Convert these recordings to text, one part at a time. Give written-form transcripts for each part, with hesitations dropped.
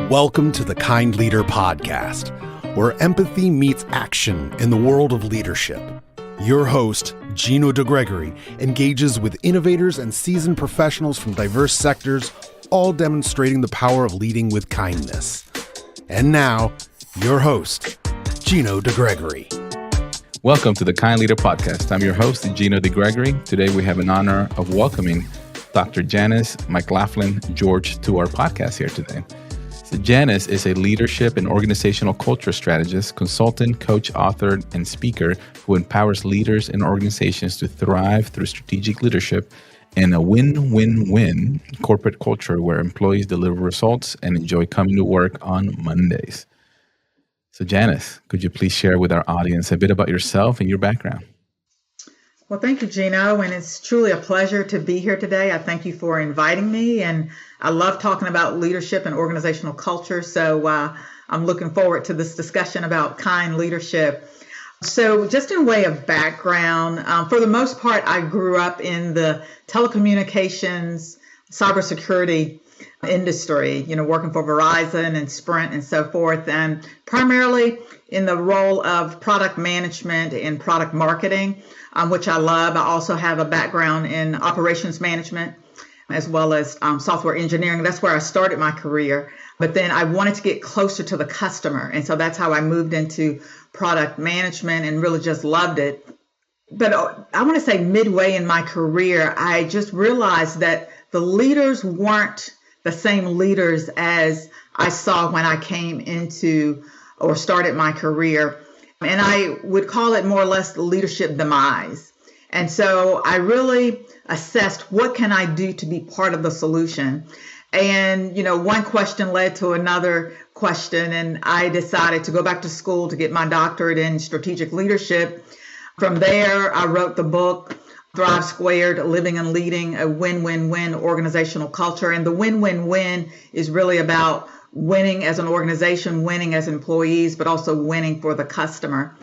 Welcome to the Kind Leader Podcast, where empathy meets action in the world of leadership. Your host, Gino DeGregory, engages with innovators and seasoned professionals from diverse sectors, all demonstrating the power of leading with kindness. And now, your host, Gino DeGregory. Welcome to the Kind Leader Podcast. I'm your host, Gino DeGregory. Today we have an honor of welcoming Dr. Janice McLaughlin George to our podcast here today. So Janice is a leadership and organizational culture strategist, consultant, coach, author, and speaker who empowers leaders and organizations to thrive through strategic leadership and a win-win-win corporate culture where employees deliver results and enjoy coming to work on Mondays. So Janice, could you please share with our audience a bit about yourself and your background? Well, thank you, Gino, and it's truly a pleasure to be here today. I thank you for inviting me, and I love talking about leadership and organizational culture, so I'm looking forward to this discussion about kind leadership. So just in way of background, for the most part, I grew up in the telecommunications, cybersecurity industry, working for Verizon and Sprint and so forth, and primarily in the role of product management and product marketing, which I love. I also have a background in operations management as well as software engineering. That's where I started my career. But then I wanted to get closer to the customer. And so that's how I moved into product management and really just loved it. But I want to say midway in my career, I just realized that the leaders weren't the same leaders as I saw when I came into or started my career. And I would call it more or less the leadership demise. And so I really assessed, what can I do to be part of the solution? And, one question led to another question, and I decided to go back to school to get my doctorate in strategic leadership. From there, I wrote the book, Thrive Squared, Living and Leading a Win-Win-Win Organizational Culture. And the win-win-win is really about winning as an organization, winning as employees, but also winning for the customer.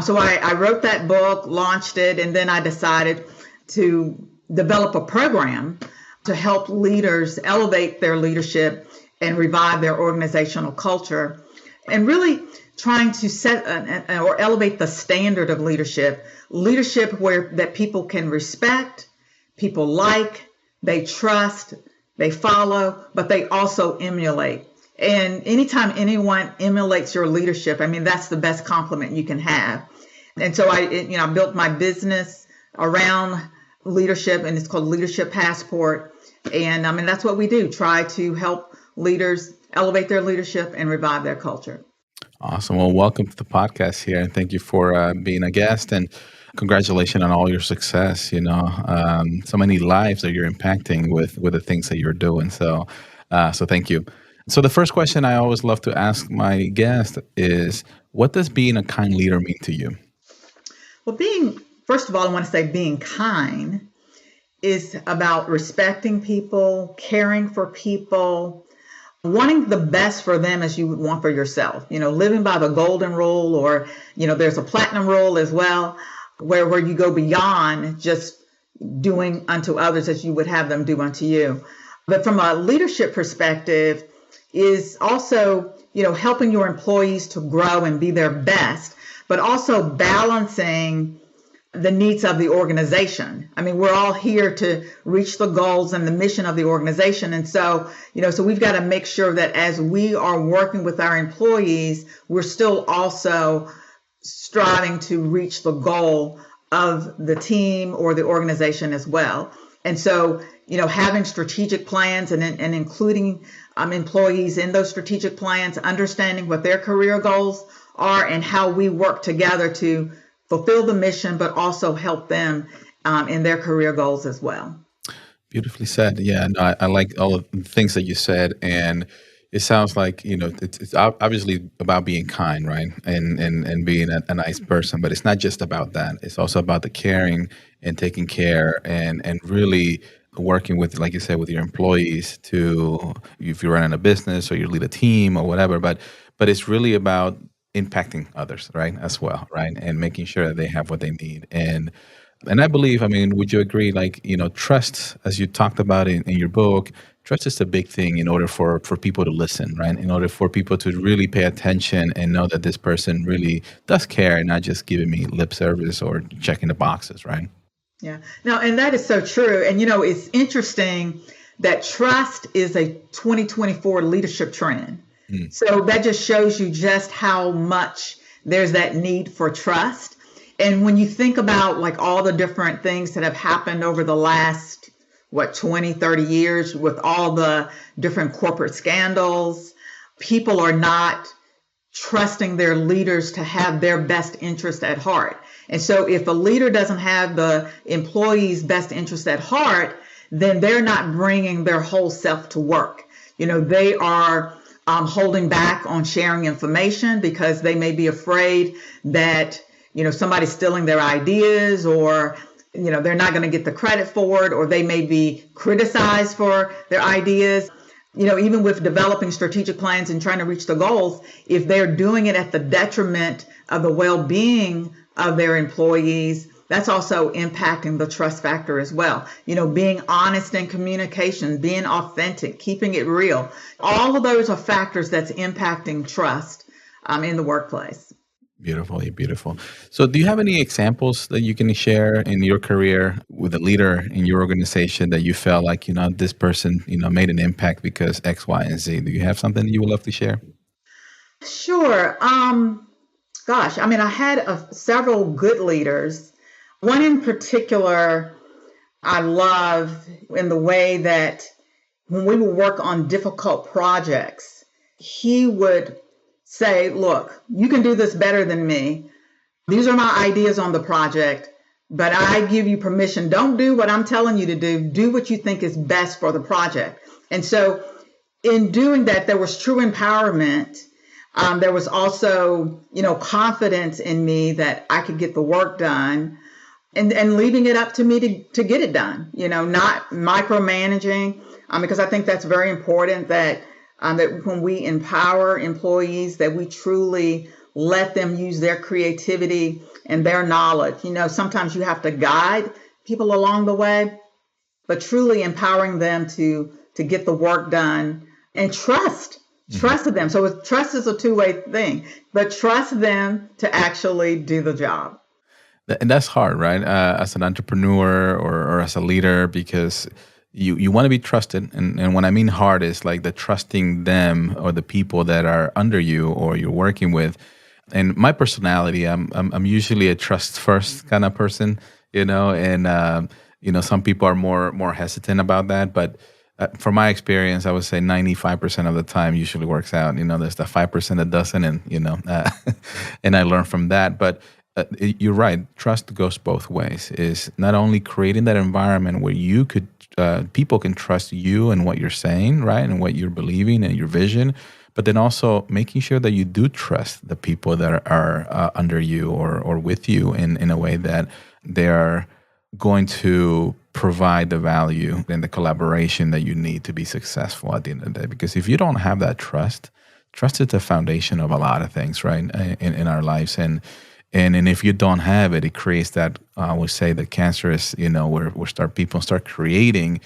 So I wrote that book, launched it, and then I decided to develop a program to help leaders elevate their leadership and revive their organizational culture, and really trying to set or elevate the standard of leadership where that people can respect, people like, they trust, they follow, but they also emulate. And anytime anyone emulates your leadership, that's the best compliment you can have. And so I built my business around leadership, and it's called Leadership Passport. And that's what we do, try to help leaders elevate their leadership and revive their culture. Awesome. Well, welcome to the podcast here, and thank you for being a guest, and congratulations on all your success. So many lives that you're impacting with the things that you're doing. So thank you. So the first question I always love to ask my guest is, what does being a kind leader mean to you? Well, first of all, I want to say being kind is about respecting people, caring for people, wanting the best for them as you would want for yourself. Living by the golden rule, or, there's a platinum rule as well, where you go beyond just doing unto others as you would have them do unto you. But from a leadership perspective, is also, helping your employees to grow and be their best, but also balancing the needs of the organization. We're all here to reach the goals and the mission of the organization. And so, so we've got to make sure that as we are working with our employees, we're still also striving to reach the goal of the team or the organization as well. And so, having strategic plans and including employees in those strategic plans, understanding what their career goals are and how we work together to fulfill the mission, but also help them in their career goals as well. Beautifully said. Yeah, no, I like all of the things that you said, and it sounds like it's obviously about being kind, right, and being a nice person, but it's not just about that. It's also about the caring and taking care and really working with, like you said, with your employees to, if you're running a business or you lead a team or whatever, but it's really about impacting others, right, as well, right, and making sure that they have what they need. And I believe, would you agree, trust, as you talked about in your book, trust is a big thing in order for people to listen, right? In order for people to really pay attention and know that this person really does care and not just giving me lip service or checking the boxes, right? Yeah. No, and that is so true. And, it's interesting that trust is a 2024 leadership trend. So that just shows you just how much there's that need for trust. And when you think about like all the different things that have happened over the last, 20, 30 years with all the different corporate scandals, people are not trusting their leaders to have their best interest at heart. And so if a leader doesn't have the employees' best interest at heart, then they're not bringing their whole self to work. They are holding back on sharing information because they may be afraid that, somebody's stealing their ideas, or, they're not going to get the credit for it, or they may be criticized for their ideas. Even with developing strategic plans and trying to reach the goals, if they're doing it at the detriment of the well-being of their employees, that's also impacting the trust factor as well. Being honest in communication, being authentic, keeping it real. All of those are factors that's impacting trust in the workplace. Beautiful, beautiful. So do you have any examples that you can share in your career with a leader in your organization that you felt like, this person, made an impact because X, Y, and Z? Do you have something that you would love to share? Sure. Gosh, I had several good leaders. One in particular I love in the way that when we would work on difficult projects, he would say, look, you can do this better than me. These are my ideas on the project, but I give you permission. Don't do what I'm telling you to do. Do what you think is best for the project. And so in doing that, there was true empowerment. There was also, confidence in me that I could get the work done, and leaving it up to me to get it done, not micromanaging, because I think that's very important that when we empower employees, that we truly let them use their creativity and their knowledge. Sometimes you have to guide people along the way, but truly empowering them to get the work done and trust them. So trust is a two-way thing, but trust them to actually do the job. And that's hard, right? As an entrepreneur or as a leader, because you want to be trusted. And what I mean hard is like the trusting them or the people that are under you or you're working with. And my personality, I'm usually a trust first kind of person, and some people are more hesitant about that. But from my experience, I would say 95% of the time usually works out. There's the 5% that doesn't, and and I learned from that. But you're right. Trust goes both ways. Is not only creating that environment where you could people can trust you and what you're saying, right, and what you're believing and your vision, but then also making sure that you do trust the people that are under you or with you in a way that they are going to provide the value and the collaboration that you need to be successful at the end of the day. Because if you don't have that trust is the foundation of a lot of things, right, in our lives. And if you don't have it, it creates that, I would say, the cancerous, where people start creating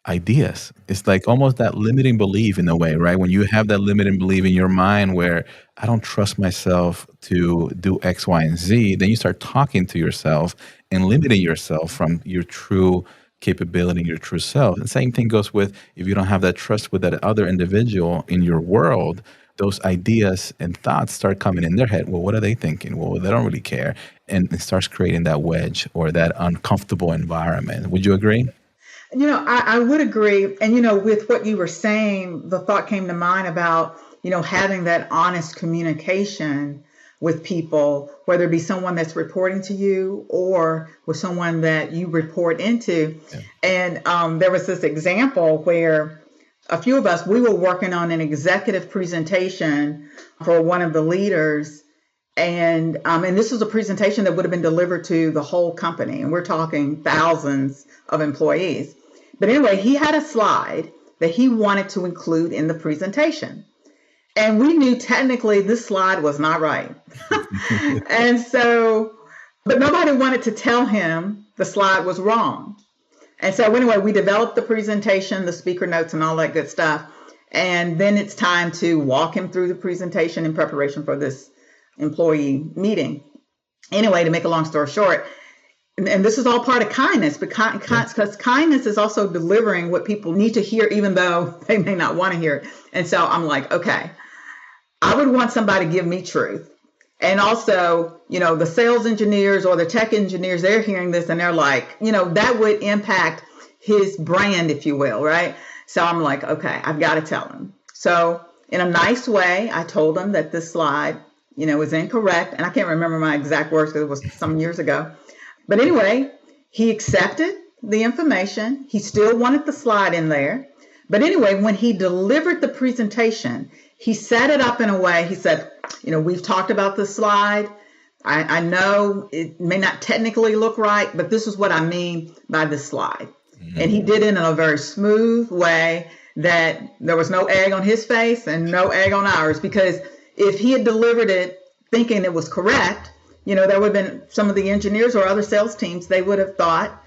ideas. It's like almost that limiting belief in a way, right? When you have that limiting belief in your mind where I don't trust myself to do X, Y, and Z, then you start talking to yourself and limiting yourself from your true capability, your true self. And same thing goes with if you don't have that trust with that other individual in your world, those ideas and thoughts start coming in their head. Well, what are they thinking? Well, they don't really care. And it starts creating that wedge or that uncomfortable environment. Would you agree? I would agree. And, with what you were saying, the thought came to mind about, having that honest communication with people, whether it be someone that's reporting to you or with someone that you report into. Yeah. And there was this example where a few of us, we were working on an executive presentation for one of the leaders. And this was a presentation that would have been delivered to the whole company. And we're talking thousands of employees. But anyway, he had a slide that he wanted to include in the presentation. And we knew technically this slide was not right. And so, but nobody wanted to tell him the slide was wrong. And so anyway, we developed the presentation, the speaker notes, and all that good stuff. And then it's time to walk him through the presentation in preparation for this employee meeting. Anyway, to make a long story short, and this is all part of kindness, because kindness is also delivering what people need to hear, even though they may not want to hear it. And so I'm like, okay, I would want somebody to give me truth. And also, the sales engineers or the tech engineers, they're hearing this and they're like, that would impact his brand, if you will, right? So I'm like, okay, I've got to tell him. So in a nice way, I told him that this slide, is incorrect. And I can't remember my exact words because it was some years ago. But anyway, he accepted the information. He still wanted the slide in there. But anyway, when he delivered the presentation, he set it up in a way, he said, we've talked about the slide. I know it may not technically look right, but this is what I mean by this slide. Mm-hmm. And he did it in a very smooth way that there was no egg on his face and no egg on ours, because if he had delivered it thinking it was correct, there would have been some of the engineers or other sales teams, they would have thought,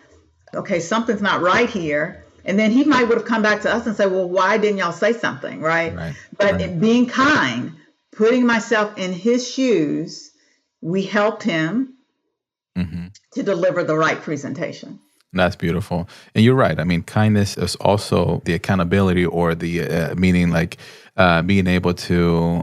okay, something's not right here. And then he might would have come back to us and said, well, why didn't y'all say something, right? But being kind, putting myself in his shoes, we helped him to deliver the right presentation. That's beautiful. And you're right. I mean, kindness is also the accountability, or the meaning like being able to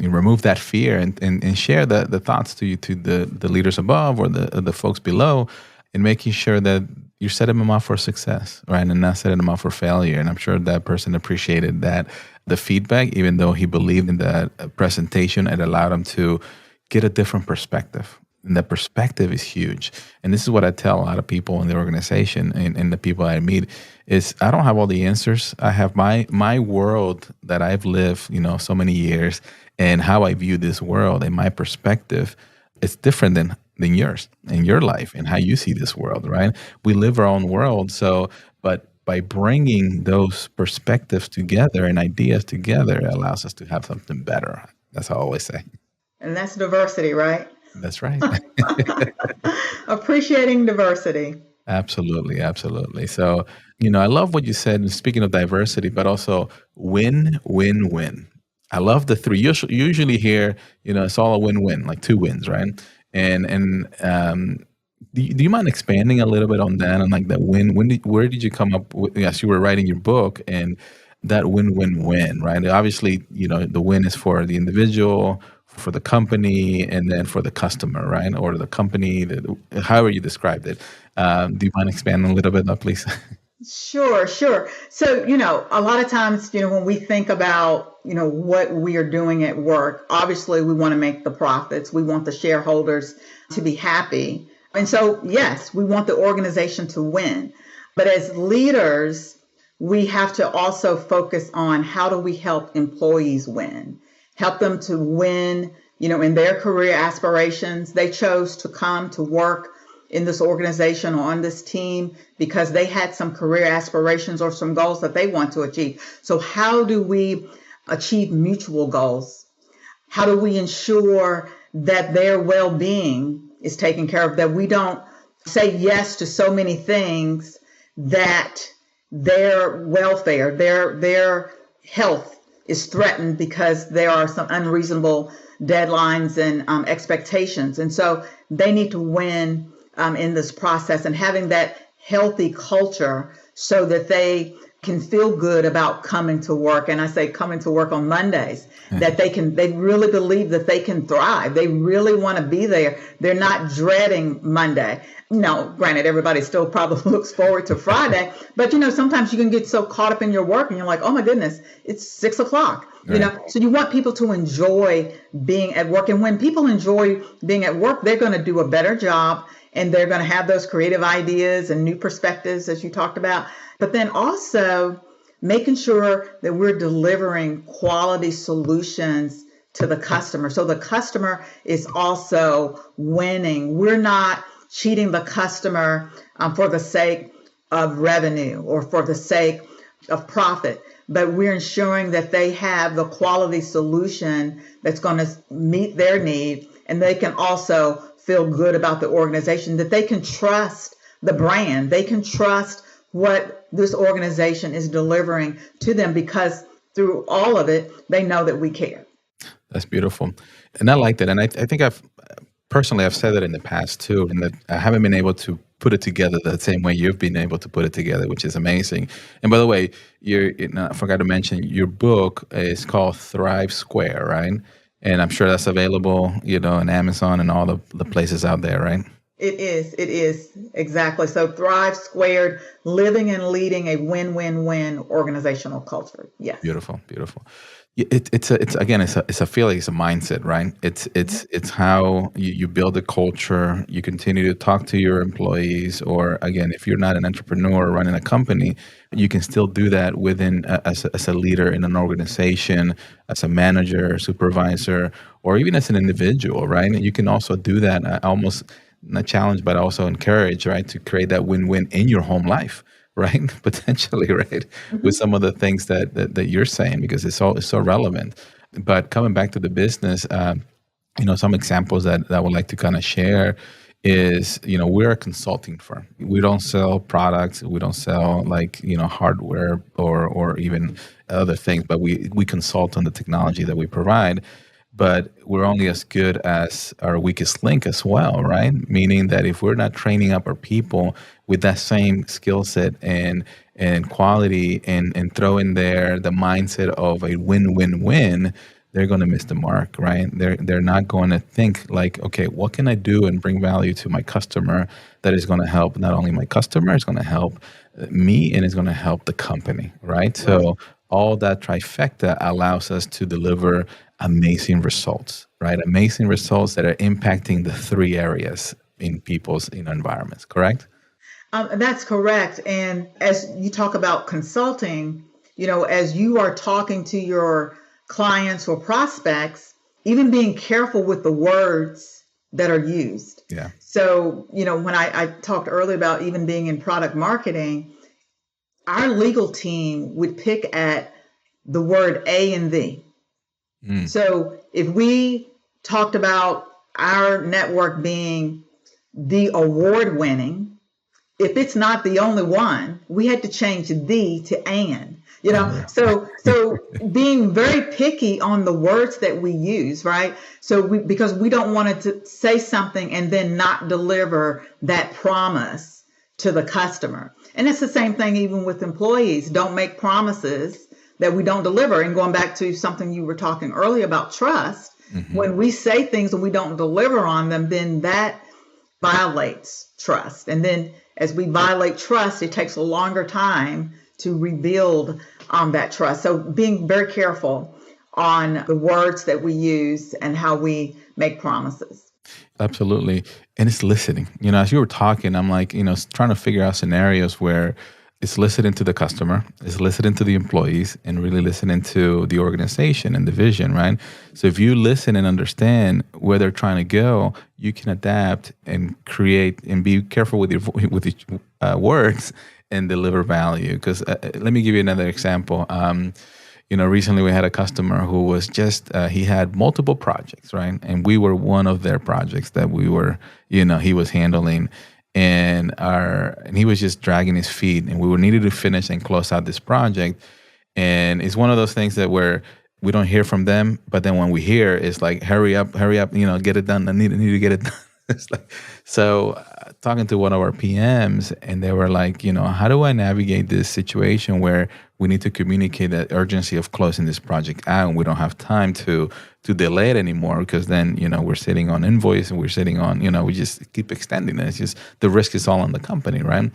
remove that fear and share the thoughts to the leaders above or the folks below, and making sure that you're setting them up for success, right? And not setting them up for failure. And I'm sure that person appreciated the feedback, even though he believed in that presentation, it allowed him to get a different perspective. And that perspective is huge. And this is what I tell a lot of people in the organization and the people I meet is I don't have all the answers. I have my world that I've lived, so many years, and how I view this world and my perspective is different than yours and your life and how you see this world, right? We live our own world. So, but by bringing those perspectives together and ideas together, it allows us to have something better. That's how I always say. And that's diversity, right? That's right. Appreciating diversity. Absolutely. Absolutely. So, I love what you said, speaking of diversity, but also win, win, win. I love the three. You usually hear, it's all a win-win, like two wins, right? And do you mind expanding a little bit on that and like that win? Where did you come up with, as you were writing your book, and that win-win-win, right? Obviously, the win is for the individual, for the company, and then for the customer, right? Or the company, however you described it. Do you mind expanding a little bit, please? Sure. So, a lot of times, when we think about, what we are doing at work, obviously we want to make the profits. We want the shareholders to be happy. And so, yes, we want the organization to win. But as leaders, we have to also focus on how do we help employees win, help them to win, in their career aspirations. They chose to come to work in this organization or on this team because they had some career aspirations or some goals that they want to achieve. So how do we achieve mutual goals? How do we ensure that their well-being is taken care of, that we don't say yes to so many things that their welfare, their health is threatened because there are some unreasonable deadlines and expectations. And so they need to win in this process, and having that healthy culture so that they can feel good about coming to work. And I say coming to work on Mondays, that they really believe that they can thrive. They really want to be there. They're not dreading Monday. No, granted, everybody still probably looks forward to Friday, but sometimes you can get so caught up in your work and you're like, oh my goodness, it's 6:00. Right. So you want people to enjoy being at work. And when people enjoy being at work, they're going to do a better job, and they're going to have those creative ideas and new perspectives, as you talked about. But then also making sure that we're delivering quality solutions to the customer. So the customer is also winning. We're not cheating the customer for the sake of revenue or for the sake of profit, but we're ensuring that they have the quality solution that's going to meet their need, and they can also feel good about the organization, that they can trust the brand, they can trust what this organization is delivering to them, because through all of it, they know that we care. That's beautiful. And I like that. And I think I've said that in the past too, and that I haven't been able to put it together the same way you've been able to put it together, which is amazing. And by the way, I forgot to mention, your book is called Thrive Square, right? And I'm sure that's available, on Amazon and all the places out there, right? It is exactly. So Thrive Squared, living and leading a win-win-win organizational culture. Yes. Beautiful. It's a feeling, it's a mindset, right? It's how you build a culture. You continue to talk to your employees, or again, if you're not an entrepreneur running a company, you can still do that within as a leader in an organization, as a manager, supervisor, or even as an individual, right? And you can also do that. Almost not challenge, but also encourage, right, to create that win-win in your home life. Right, potentially, right, with some of the things that you're saying, because it's so relevant. But coming back to the business, some examples that I would like to kind of share is, we're a consulting firm. We don't sell products. We don't sell hardware or even other things, but we consult on the technology that we provide. But we're only as good as our weakest link as well, right? Meaning that if we're not training up our people with that same skill set and quality and throw in there the mindset of a win-win-win, they're going to miss the mark, right? They're not going to think like, okay, what can I do and bring value to my customer that is going to help not only my customer, it's going to help me, and it's going to help the company, right? So all that trifecta allows us to deliver amazing results, right? Amazing results that are impacting the three areas in people's environments, correct? That's correct. And as you talk about consulting, as you are talking to your clients or prospects, even being careful with the words that are used. Yeah. So, when I talked earlier about even being in product marketing, our legal team would pick at the word A and the. So if we talked about our network being the award winning, if it's not the only one, we had to change the to and, so being very picky on the words that we use, right? So because we don't want to say something and then not deliver that promise to the customer. And it's the same thing even with employees. Don't make promises that we don't deliver. And going back to something you were talking earlier about trust, when we say things and we don't deliver on them, then that violates trust. And then as we violate trust, it takes a longer time to rebuild that trust. So being very careful on the words that we use and how we make promises. Absolutely. And it's listening. As you were talking, I'm like, trying to figure out scenarios where it's listening to the customer, it's listening to the employees, and really listening to the organization and the vision, right? So if you listen and understand where they're trying to go, you can adapt and create and be careful with your words and deliver value. Because let me give you another example. Recently we had a customer who was he had multiple projects, right? And we were one of their projects that we were, he was handling. And he was just dragging his feet, and we were needed to finish and close out this project. And it's one of those things that where we don't hear from them, but then when we hear, it's like, hurry up, get it done. I need to get it done. It's like, so talking to one of our PMs, and they were like, how do I navigate this situation where we need to communicate the urgency of closing this project out, and we don't have time to delay it anymore, because then, we're sitting on invoice, and we're sitting on, we just keep extending it. It's just the risk is all on the company, right?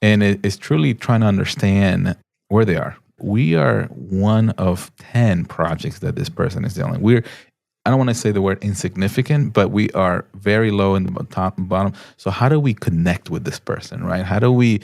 And it's truly trying to understand where they are. We are one of 10 projects that this person is dealing. I don't want to say the word insignificant, but we are very low in the top and bottom. So how do we connect with this person, right? How do we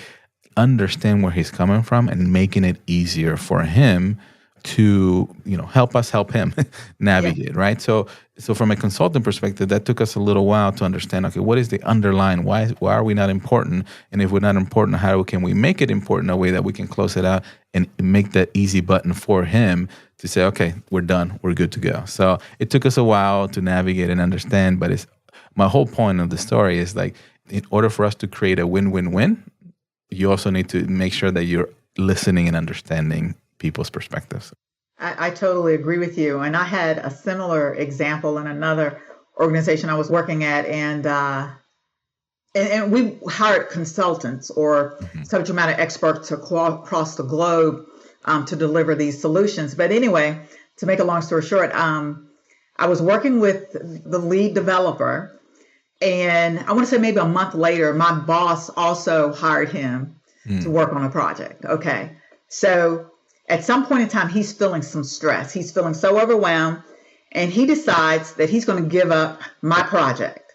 understand where he's coming from and making it easier for him to, help us help him navigate, right? So from a consultant perspective, that took us a little while to understand, okay, what is the underlying, why are we not important? And if we're not important, how can we make it important in a way that we can close it out and make that easy button for him to say, okay, we're done, we're good to go. So it took us a while to navigate and understand, but my whole point of the story is like, in order for us to create a win-win-win, you also need to make sure that you're listening and understanding people's perspectives. I totally agree with you. And I had a similar example in another organization I was working at, and we hired consultants or subject matter experts across the globe to deliver these solutions. But anyway, to make a long story short, I was working with the lead developer, and I want to say maybe a month later, my boss also hired him to work on a project. Okay. So at some point in time, he's feeling some stress. He's feeling so overwhelmed, and he decides that he's going to give up my project.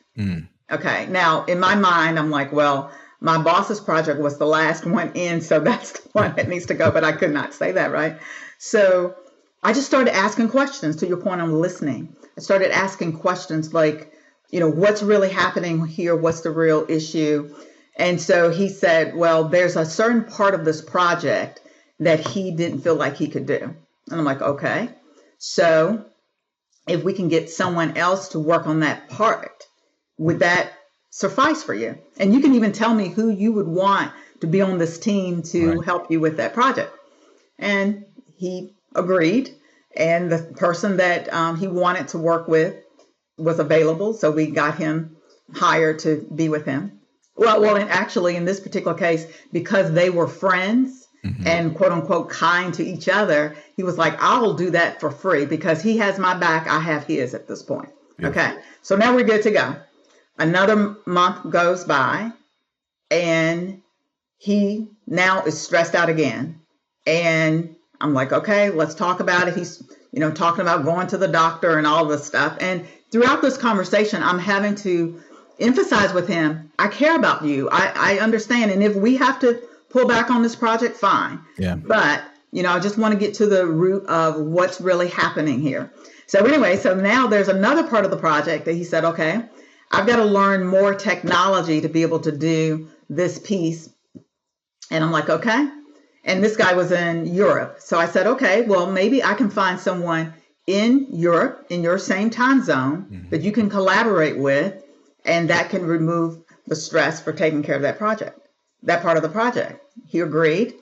Okay. Now, in my mind, I'm like, well, my boss's project was the last one in, so that's the one that needs to go, but I could not say that, right? So I just started asking questions. To your point on listening, I started asking questions like, what's really happening here? What's the real issue? And so he said, well, there's a certain part of this project that he didn't feel like he could do. And I'm like, okay, so if we can get someone else to work on that part, would that suffice for you? And you can even tell me who you would want to be on this team to help you with that project. And he agreed. And the person that he wanted to work with was available. So we got him hired to be with him. Well, and actually in this particular case, because they were friends and quote unquote kind to each other, he was like, I'll do that for free because he has my back. I have his at this point. Yeah. Okay. So now we're good to go. Another month goes by and he now is stressed out again. And I'm like, okay, let's talk about it. He's, talking about going to the doctor and all this stuff. And throughout this conversation, I'm having to emphasize with him, I care about you. I understand. And if we have to pull back on this project, fine. Yeah. But, I just want to get to the root of what's really happening here. So anyway, so now there's another part of the project that he said, okay, I've got to learn more technology to be able to do this piece. And I'm like, okay. And this guy was in Europe. So I said, okay, well, maybe I can find someone in Europe in your same time zone that you can collaborate with, and that can remove the stress for taking care of that project, that part of the project. He agreed.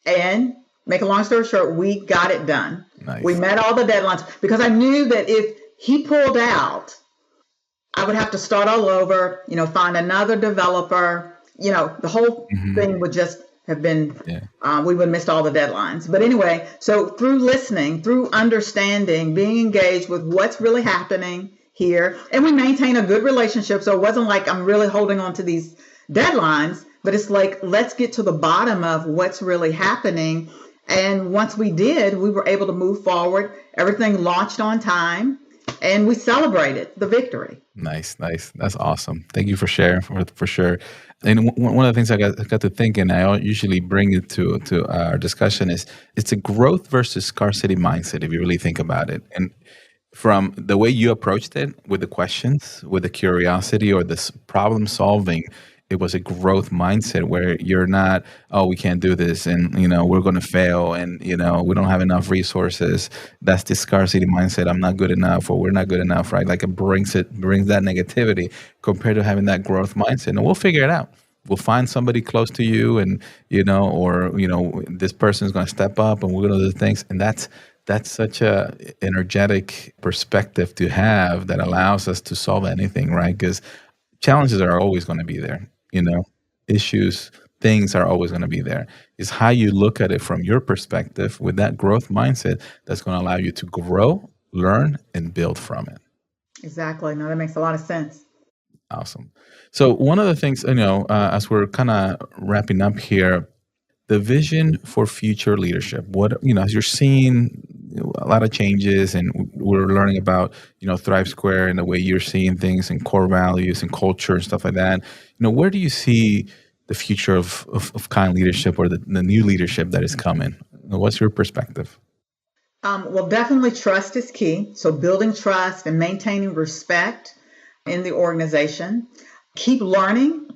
And make a long story short, we got it done. Nice. We met all the deadlines because I knew that if he pulled out, I would have to start all over, find another developer, the whole thing would just have been, we would have missed all the deadlines. But anyway, so through listening, through understanding, being engaged with what's really happening here, and we maintain a good relationship. So it wasn't like I'm really holding on to these deadlines, but it's like, let's get to the bottom of what's really happening. And once we did, we were able to move forward. Everything launched on time, and we celebrated the victory. Nice. That's awesome. Thank you for sharing, for sure. And one of the things I got to thinking, I usually bring it to our discussion, is it's a growth versus scarcity mindset, if you really think about it. And from the way you approached it, with the questions, with the curiosity or this problem solving, it was a growth mindset where you're not, oh, we can't do this, and we're going to fail, and we don't have enough resources. That's the scarcity mindset. I'm not good enough, or we're not good enough, right? Like it brings that negativity compared to having that growth mindset. And we'll figure it out. We'll find somebody close to you, and this person's going to step up, and we're going to do things. And that's such a energetic perspective to have that allows us to solve anything, right? Because challenges are always going to be there. Issues, things are always going to be there. It's how you look at it from your perspective with that growth mindset that's going to allow you to grow, learn, and build from it. Exactly. No, that makes a lot of sense. Awesome. So one of the things, as we're kind of wrapping up here, the vision for future leadership. What, as you're seeing a lot of changes, and we're learning about, Thrive Square and the way you're seeing things and core values and culture and stuff like that. Where do you see the future of kind leadership, or the new leadership that is coming? What's your perspective? Well, definitely trust is key. So building trust and maintaining respect in the organization. Keep learning.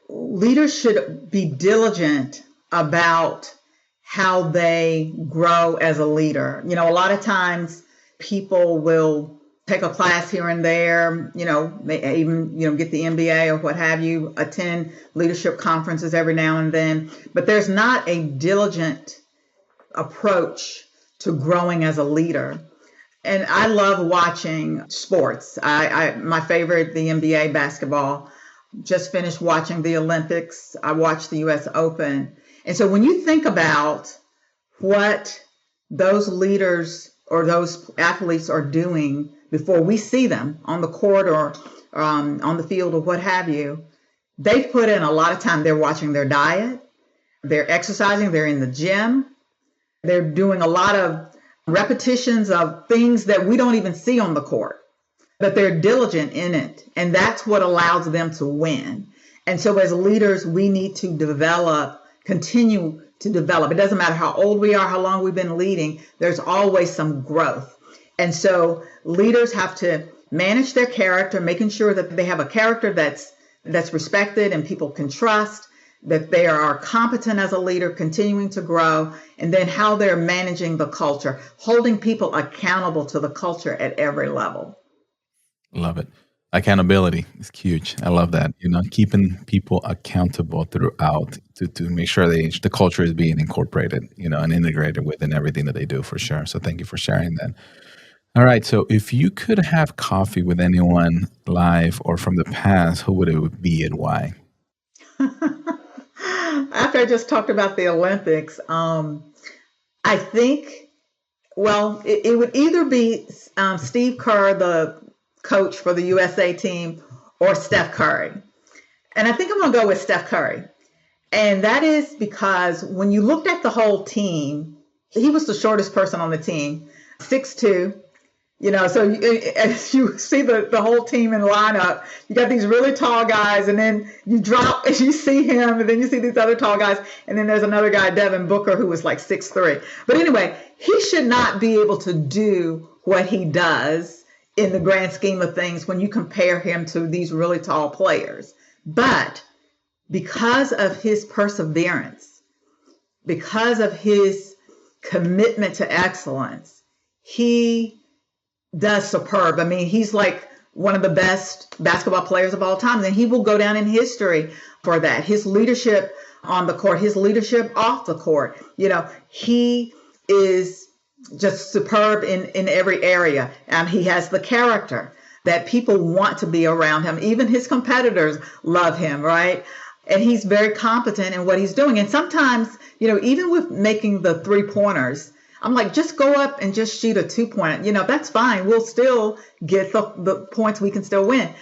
Leaders should be diligent about how they grow as a leader. A lot of times people will take a class here and there, even, get the MBA or what have you, attend leadership conferences every now and then. But there's not a diligent approach to growing as a leader. And I love watching sports. My favorite, the NBA basketball. Just finished watching the Olympics. I watched the US Open. And so when you think about what those leaders or those athletes are doing before we see them on the court or on the field or what have you, they've put in a lot of time. They're watching their diet, they're exercising, they're in the gym, they're doing a lot of repetitions of things that we don't even see on the court, but they're diligent in it. And that's what allows them to win. And so as leaders, we need to continue to develop. It doesn't matter how old we are, how long we've been leading, there's always some growth. And so leaders have to manage their character, making sure that they have a character that's respected and people can trust, that they are competent as a leader, continuing to grow, and then how they're managing the culture, holding people accountable to the culture at every level. Love it. Accountability is huge. I love that. Keeping people accountable throughout to make sure the culture is being incorporated, and integrated within everything that they do, for sure. So thank you for sharing that. All right. So if you could have coffee with anyone live or from the past, who would it be and why? After I just talked about the Olympics, I think, it would either be Steve Kerr, the coach for the USA team, or Steph Curry. And I think I'm going to go with Steph Curry. And that is because when you looked at the whole team, he was the shortest person on the team, 6'2". So as you see the whole team in lineup, you got these really tall guys, and then you drop and you see him, and then you see these other tall guys, and then there's another guy, Devin Booker, who was like 6'3". But anyway, he should not be able to do what he does in the grand scheme of things when you compare him to these really tall players. But because of his perseverance, because of his commitment to excellence, he does superb. I mean, he's like one of the best basketball players of all time, and he will go down in history for that. His leadership on the court, his leadership off the court, he is just superb in every area. And he has the character that people want to be around him. Even his competitors love him, right? And he's very competent in what he's doing. And sometimes, even with making the 3-pointers, I'm like, just go up and just shoot a 2-pointer. That's fine. We'll still get the points. We can still win.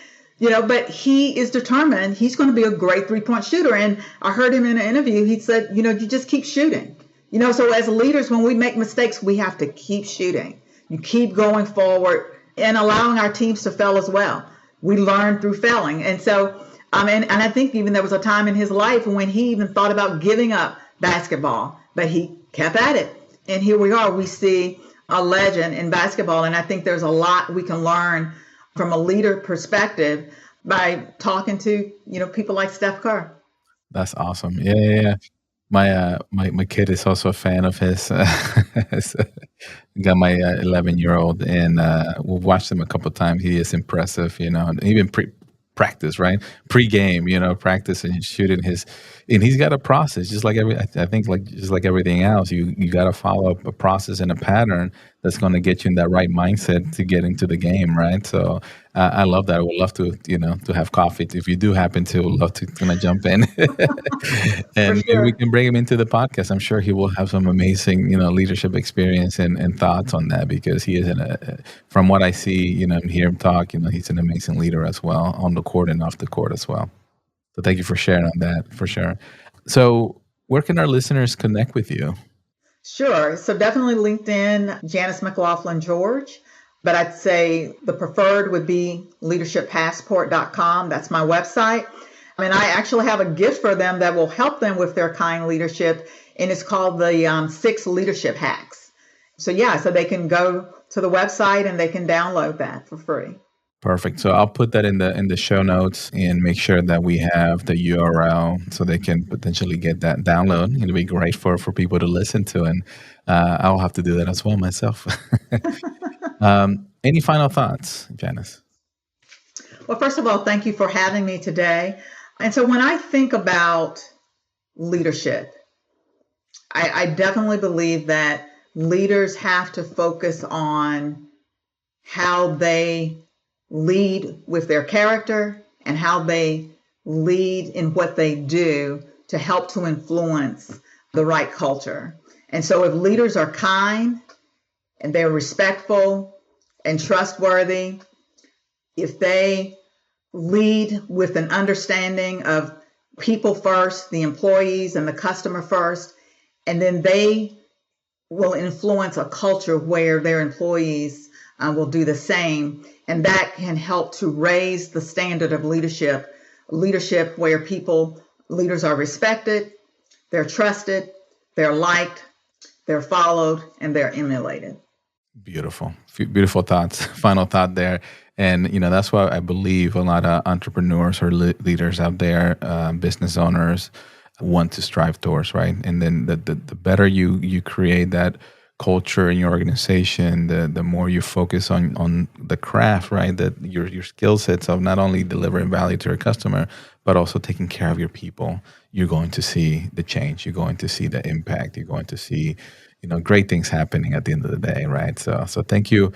But he is determined. He's going to be a great 3-point shooter. And I heard him in an interview. He said, you just keep shooting. So as leaders, when we make mistakes, we have to keep shooting. You keep going forward and allowing our teams to fail as well. We learn through failing. And so, and I think even there was a time in his life when he even thought about giving up basketball, but he kept at it. And here we are. We see a legend in basketball. And I think there's a lot we can learn from a leader perspective by talking to, people like Steph Kerr. That's awesome. Yeah. My kid is also a fan of his. Got my 11-year-old, and we've watched him a couple of times. He is impressive, and even practice, right? Pre-game, practice and shooting and he's got a process, just like just like everything else. You got to follow up a process and a pattern that's going to get you in that right mindset to get into the game, right? So I love that. I would love to, to have coffee. If you do happen to, would love to kind of jump in and maybe we can bring him into the podcast. I'm sure he will have some amazing, leadership experience and thoughts on that, because he is, from what I see, and hear him talk, he's an amazing leader as well, on the court and off the court as well. So thank you for sharing on that, for sure. So where can our listeners connect with you? Sure. So definitely LinkedIn, Janice McLaughlin George. But I'd say the preferred would be leadershippassport.com. That's my website. And I actually have a gift for them that will help them with their kind leadership. And it's called the 6 Leadership Hacks. So they can go to the website and they can download that for free. Perfect. So I'll put that in the show notes and make sure that we have the URL so they can potentially get that download. It'll be great for people to listen to, and I'll have to do that as well myself. Any final thoughts, Janice? Well, first of all, thank you for having me today. And so when I think about leadership, I definitely believe that leaders have to focus on how they lead with their character and how they lead in what they do to help to influence the right culture. And so if leaders are kind and they're respectful and trustworthy, if they lead with an understanding of people first, the employees and the customer first, and then they will influence a culture where their employees will do the same. And that can help to raise the standard of leadership where leaders are respected, they're trusted, they're liked, they're followed, and they're emulated. Beautiful. Beautiful thoughts. Final thought there. And, that's why I believe a lot of entrepreneurs or leaders out there, business owners, want to strive towards, right? And then the better you create that culture in your organization, the more you focus on the craft, right? That your skill sets of not only delivering value to your customer, but also taking care of your people, you're going to see the change. You're going to see the impact. You're going to see, great things happening at the end of the day, right? So thank you.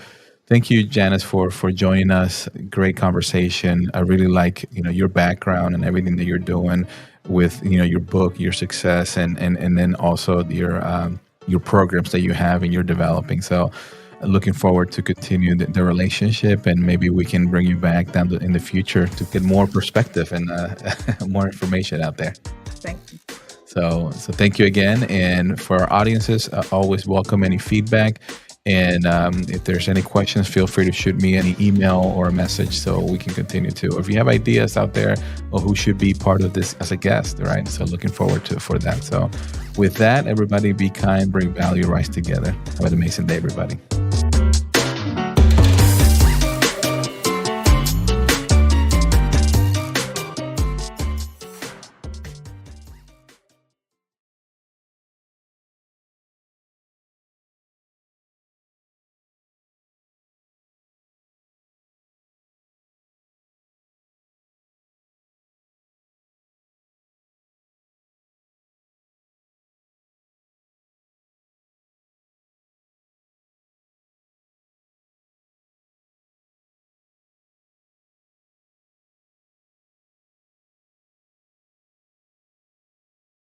Thank you, Janice, for joining us. Great conversation. I really like, your background and everything that you're doing with, your book, your success, and then also your programs that you have and you're developing. So looking forward to continue the relationship, and maybe we can bring you back in the future to get more perspective and more information out there. Thank you. So thank you again. And for our audiences, always welcome any feedback. And if there's any questions, feel free to shoot me an email or a message so we can continue to. Or if you have ideas out there or who should be part of this as a guest, right? So looking forward for that. So with that, everybody be kind, bring value, rise together. Have an amazing day, everybody.